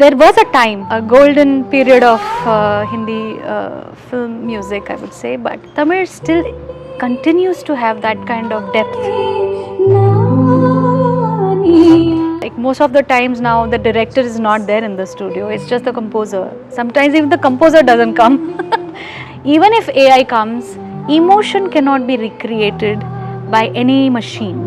There was a time, a golden period of Hindi film music, I would say, but Tamil still continues to have that kind of depth. Like most of the times now, the director is not there in the studio, it's just the composer. Sometimes even the composer doesn't come. Even if AI comes, emotion cannot be recreated by any machine.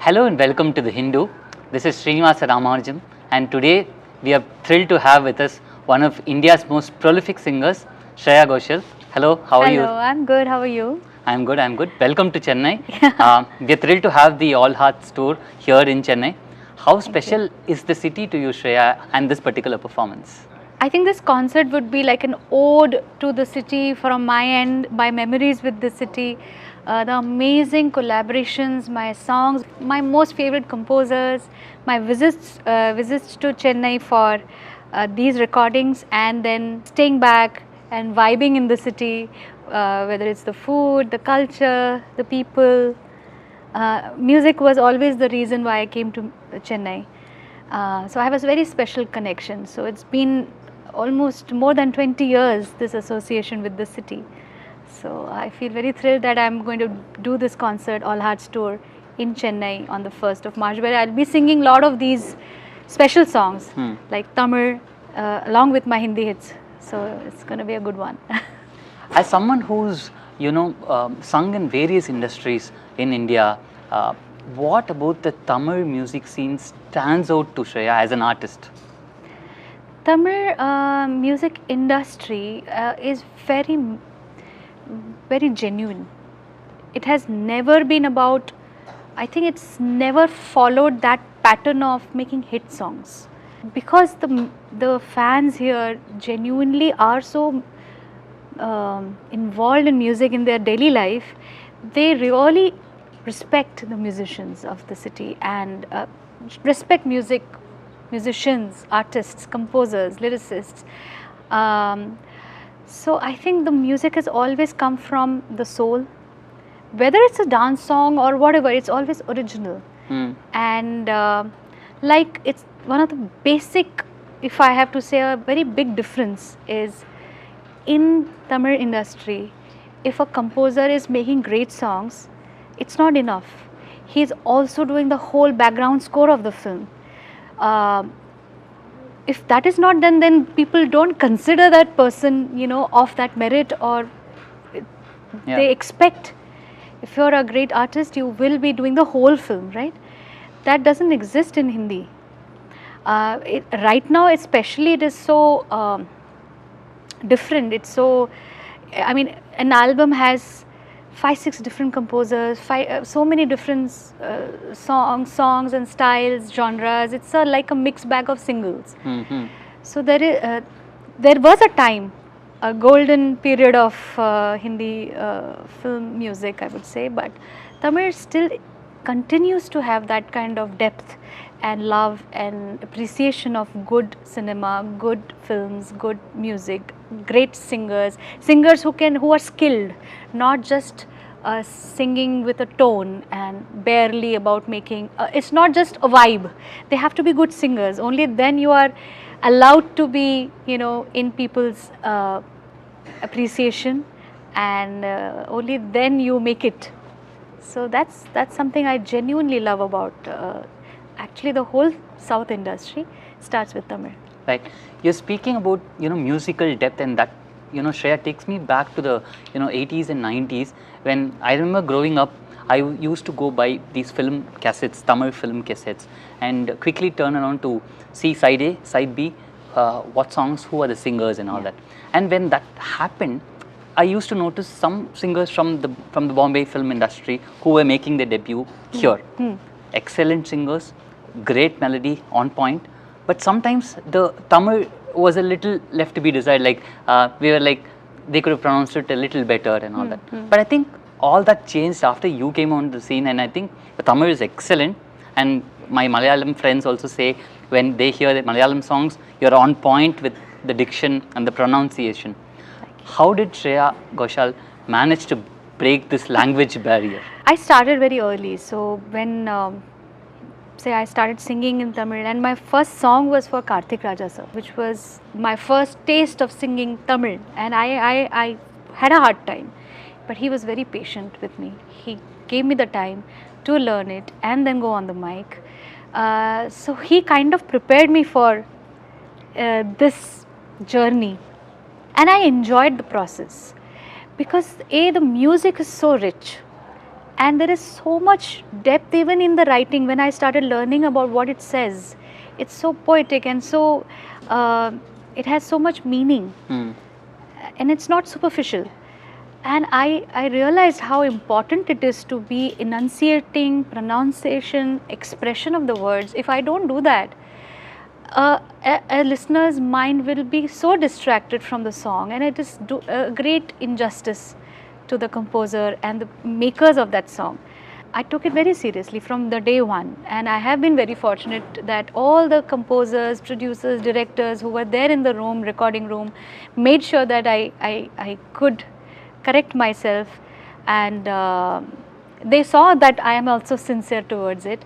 Hello and welcome to The Hindu. This is Srinivasa Ramanujam, and today we are thrilled to have with us one of India's most prolific singers, Shreya Ghoshal. Hello, how are you? Hello, I'm good. How are you? I'm good, I'm good. Welcome to Chennai. We are thrilled to have the All Hearts tour here in Chennai. How special is the city to you, Shreya, and this particular performance? I think this concert would be like an ode to the city from my end, my memories with the city, the amazing collaborations, my songs, my most favorite composers, my visits to Chennai for these recordings, and then staying back and vibing in the city, whether it's the food, the culture, the people. Music was always the reason why I came to Chennai. So I have a very special connection. So it's been almost more than 20 years, this association with the city. So I feel very thrilled that I'm going to do this concert, All Hearts Tour, in Chennai on the 1st of March, where I'll be singing a lot of these special songs like Tamil, along with my Hindi hits. So it's going to be a good one. As someone who's, sung in various industries in India, what about the Tamil music scene stands out to Shreya as an artist? Tamil music industry is very genuine. It has never been about, I think it's never followed that pattern of making hit songs. Because the fans here genuinely are so involved in music in their daily life, they really respect the musicians of the city and respect musicians, artists, composers, lyricists. So I think the music has always come from the soul. Whether it's a dance song or whatever, it's always original. And like it's one of the basic, if I have to say a very big difference is in Tamil industry, if a composer is making great songs, it's not enough. He's also doing the whole background score of the film. If that is not done, then people don't consider that person, of that merit, or they expect, if you're a great artist, you will be doing the whole film, right? That doesn't exist in Hindi. Right now, especially, it is so different. It's so, I mean, an album has 5-6 different composers, so many different songs and styles, genres. It's like a mixed bag of singles. So there was a time, a golden period of Hindi film music, I would say, but Tamil still continues to have that kind of depth and love and appreciation of good cinema, good films, good music, great singers who are skilled, not just singing with a tone and barely about making, it's not just a vibe. They have to be good singers. Only then you are allowed to be, in people's appreciation, and only then you make it. So that's something I genuinely love about actually the whole South industry starts with Tamil. Right. You're speaking about, musical depth, and that, Shreya takes me back to the, 80s and 90s, when I remember growing up, I used to go buy these film cassettes, Tamil film cassettes, and quickly turn around to see side A, side B, what songs, who are the singers and all that. And when that happened, I used to notice some singers from the Bombay film industry who were making their debut here. Excellent singers, great melody, on point, but sometimes the Tamil was a little left to be desired, like we were like, they could have pronounced it a little better and all that. But I think all that changed after you came on the scene, and I think the Tamil is excellent, and my Malayalam friends also say when they hear the Malayalam songs, you're on point with the diction and the pronunciation. How did Shreya Ghoshal manage to break this language barrier? I started very early. So when say I started singing in Tamil, and my first song was for Karthik Raja sir, which was my first taste of singing Tamil, and I had a hard time, but he was very patient with me. He gave me the time to learn it and then go on the mic. So he kind of prepared me for this journey, and I enjoyed the process because the music is so rich and there is so much depth even in the writing. When I started learning about what it says, it's so poetic and so it has so much meaning, and it's not superficial. And I realized how important it is to be enunciating, pronunciation, expression of the words. If I don't do that, a listener's mind will be so distracted from the song, and it is a great injustice to the composer and the makers of that song. I took it very seriously from the day one, and I have been very fortunate that all the composers, producers, directors who were there in the room, recording room, made sure that I could correct myself, and they saw that I am also sincere towards it,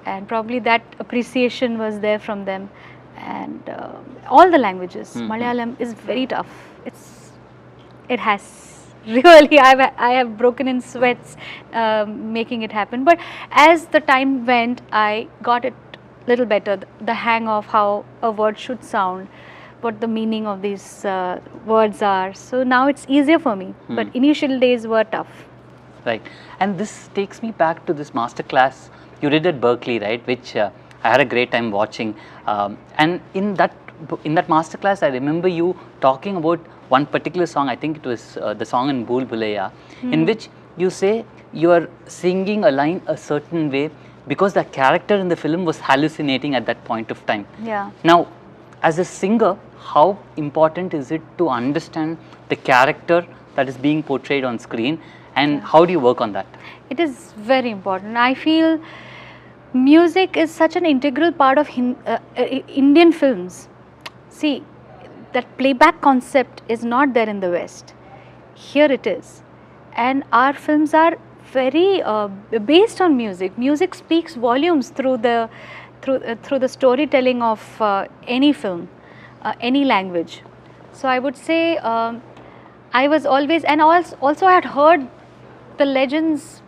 and probably that appreciation was there from them. And all the languages, Malayalam is very tough. It has really, I have broken in sweats making it happen. But as the time went, I got it little better, the hang of how a word should sound, what the meaning of these words are. So now it's easier for me, but initial days were tough. Right. And this takes me back to this masterclass you did at Berkeley, right, which I had a great time watching. And in that masterclass, I remember you talking about one particular song. I think it was the song in Bhool Bhulaiya, in which you say you are singing a line a certain way because the character in the film was hallucinating at that point of time. Yeah. Now, as a singer, how important is it to understand the character that is being portrayed on screen, and how do you work on that? It is very important. I feel music is such an integral part of Indian films. See, that playback concept is not there in the West. Here it is. And our films are very based on music. Music speaks volumes through the storytelling of any film, any language. So I would say I was always, and also I had heard the legends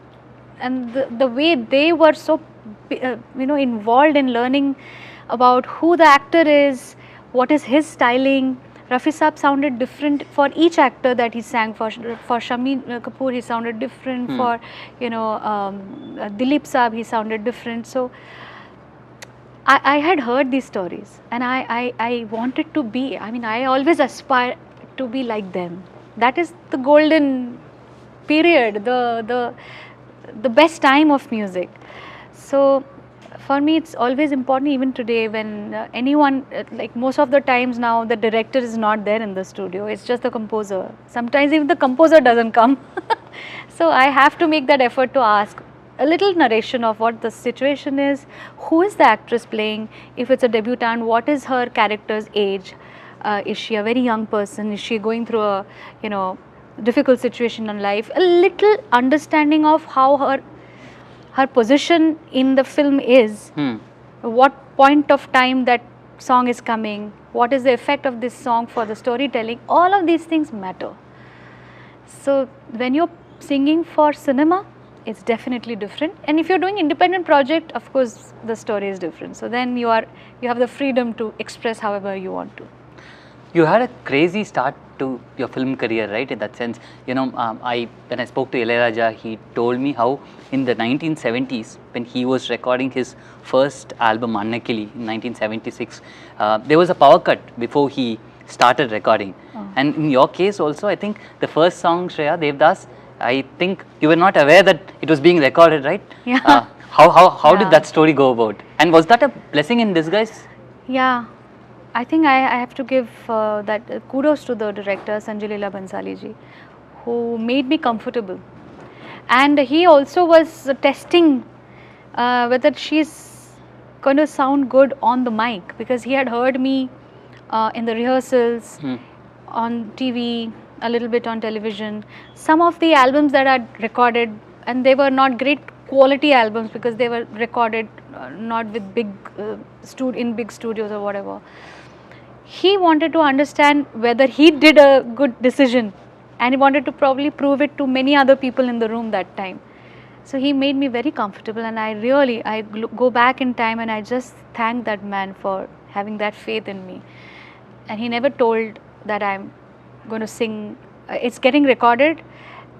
and the way they were so involved in learning about who the actor is, what is his styling. Rafi Saab sounded different for each actor that he sang for. For Shammi Kapoor, he sounded different. For Dilip Saab, he sounded different. So I had heard these stories, and I wanted to be. I mean, I always aspire to be like them. That is the golden period, the best time of music. So for me, it's always important, even today, when anyone, like most of the times now, the director is not there in the studio, it's just the composer. Sometimes even the composer doesn't come. So I have to make that effort to ask a little narration of what the situation is, who is the actress playing, if it's a debutante, what is her character's age, is she a very young person, is she going through a, difficult situation in life, a little understanding of how her position in the film is, what point of time that song is coming, what is the effect of this song for the storytelling. All of these things matter. So when you're singing for cinema, it's definitely different, and if you're doing independent project, of course the story is different. So then you have the freedom to express however you want to. You had a crazy start to your film career, right? In that sense, when I spoke to Ilaiyaraaja, he told me how in the 1970s, when he was recording his first album Annakili in 1976, there was a power cut before he started recording. And in your case also, I think the first song, Shreya, Devdas, I think you were not aware that it was being recorded, right? Yeah. How did that story go about? And was that a blessing in disguise? Yeah. I think I have to give that kudos to the director Sanjay Leela Bhansali ji, who made me comfortable, and he also was testing whether she's going to sound good on the mic, because he had heard me in the rehearsals, on TV, a little bit on television. Some of the albums that are recorded, and they were not great quality albums because they were recorded not with big in big studios or whatever. He wanted to understand whether he did a good decision, and he wanted to probably prove it to many other people in the room that time. So he made me very comfortable, and I go back in time and I just thank that man for having that faith in me. And he never told that I'm going to sing. It's getting recorded,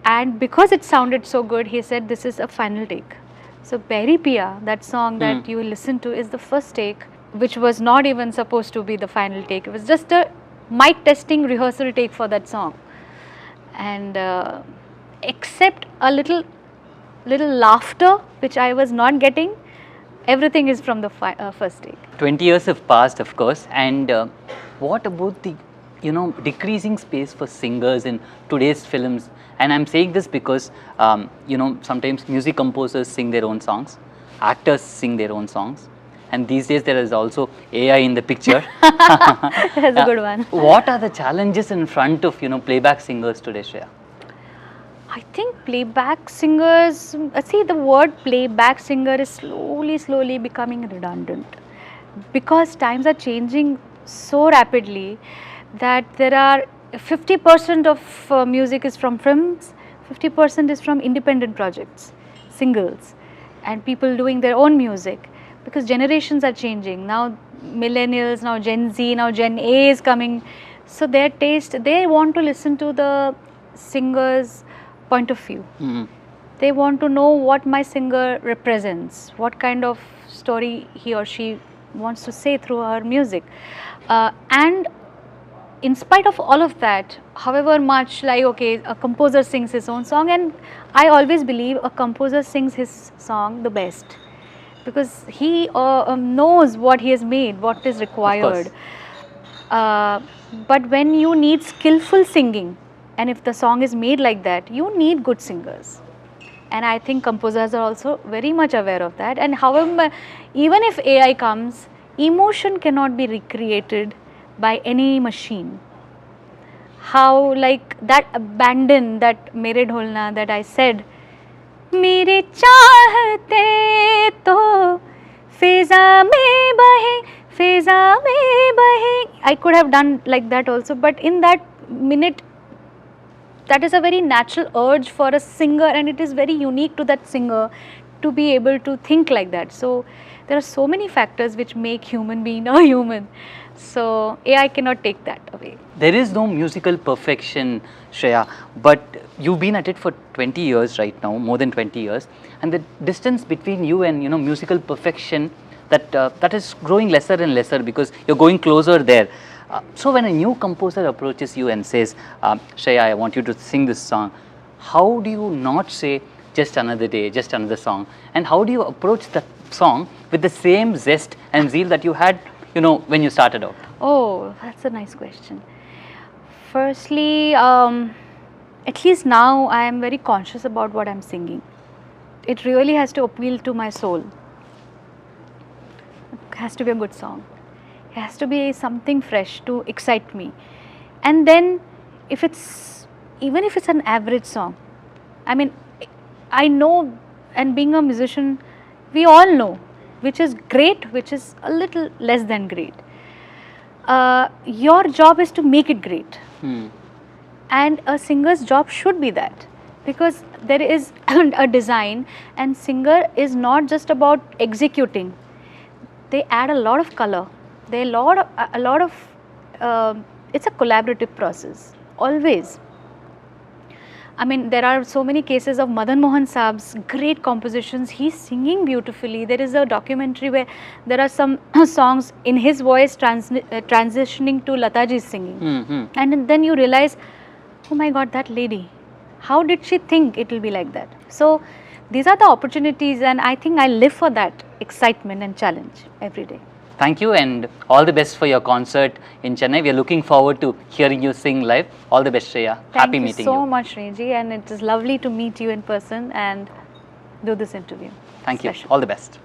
and because it sounded so good, he said this is a final take. So Peri Pia, that song that you will listen to, is the first take, which was not even supposed to be the final take. It was just a mic testing rehearsal take for that song. And except a little laughter which I was not getting, everything is from the first take. 20 years have passed, of course, and what about the decreasing space for singers in today's films? And I'm saying this because sometimes music composers sing their own songs, actors sing their own songs, and these days there is also AI in the picture. That's a good one. What are the challenges in front of playback singers today, Shreya? I think playback singers, see, the word playback singer is slowly becoming redundant, because times are changing so rapidly that there are 50% of music is from films, 50% is from independent projects, singles, and people doing their own music, because generations are changing. Now millennials, now Gen Z, now Gen A is coming, so their taste, they want to listen to the singer's point of view. They want to know what my singer represents, what kind of story he or she wants to say through her music. And in spite of all of that, however much, like, okay, a composer sings his own song, and I always believe a composer sings his song the best, because he knows what he has made, what is required. But when you need skillful singing, and if the song is made like that, you need good singers. And I think composers are also very much aware of that. And however, even if AI comes, emotion cannot be recreated by any machine. How, like that abandon, that Mere Dholna that I said, Mere chahte to feza mein bahe, feza mein bahe. I could have done like that also, but in that minute, that is a very natural urge for a singer, and it is very unique to that singer to be able to think like that. So there are so many factors which make human being a human. So AI cannot take that away. There is no musical perfection, Shreya, but you've been at it for 20 years right now, more than 20 years, and the distance between you and musical perfection, that is growing lesser and lesser because you're going closer there. So when a new composer approaches you and says, Shreya, I want you to sing this song, how do you not say just another day, just another song, and how do you approach that song with the same zest and zeal that you had when you started out? Oh, that's a nice question. Firstly, at least now I am very conscious about what I'm singing. It really has to appeal to my soul. It has to be a good song. It has to be something fresh to excite me. And then even if it's an average song, I mean, I know, and being a musician, we all know which is great, which is a little less than great. Your job is to make it great. And a singer's job should be that, because there is a design, and singer is not just about executing. They add a lot of color. They a lot of it's a collaborative process, always. I mean, there are so many cases of Madan Mohan Saab's great compositions. He's singing beautifully. There is a documentary where there are some songs in his voice transitioning to Lataji's singing. And then you realize, oh my God, that lady, how did she think it will be like that? So these are the opportunities, and I think I live for that excitement and challenge every day. Thank you, and all the best for your concert in Chennai. We are looking forward to hearing you sing live. All the best, Shreya. Happy meeting you. Thank you so much, Reji, and it is lovely to meet you in person and do this interview. Thank you. All the best.